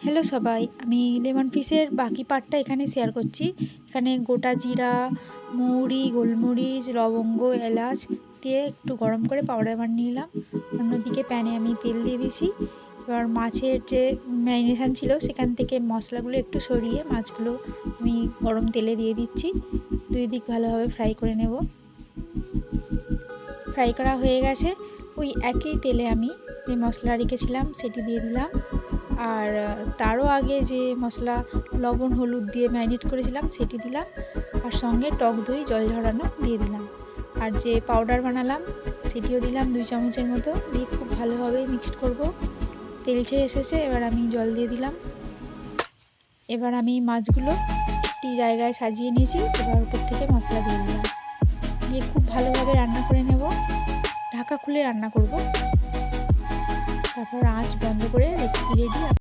Hello সবাই, আমি lemon ফিশের বাকি পার্টটা এখানে শেয়ার করছি। এখানে গোটা জিরা, মৌরি, গোলমরিচ, লবঙ্গ, এলাচ দিয়ে একটু গরম করে পাউডার বানিয়ে নিলাম। অন্যদিকে প্যানে আমি তেল দিয়ে দিয়েছি। এবার মাছের যে ম্যারিনেশান ছিল সেখান থেকে মশলাগুলো একটু সরিয়ে মাছগুলো আমি গরম তেলে দিয়ে দিচ্ছি। দুই দিক ভালোভাবে ফ্রাই করে নেব। ফ্রাই করা হয়ে গেছে। ওই একই তেলে আমি যে মশলা রেখেছিলাম সেটি দিয়ে দিলাম। আর তারও আগে যে মশলা লবণ হলুদ দিয়ে ম্যারিনেট করেছিলাম সেটি দিলাম। আর সঙ্গে টক দই জল ঝরানো দিয়ে দিলাম। আর যে পাউডার বানালাম সেটিও দিলাম 2 চামচের মতো, দিয়ে খুব ভালোভাবে মিক্সড করব। তেল ছেড়ে এসেছে, এবার আমি জল দিয়ে দিলাম। এবার আমি মাছগুলো একটি জায়গায় সাজিয়ে নিয়েছি, এবার উপর থেকে মশলা দিয়ে দিলাম, দিয়ে খুব ভালোভাবে রান্না করে নেব। ঢাকা খুলে রান্না করব, তারপর আঁচ বন্ধ করে রেসিপি রেডি।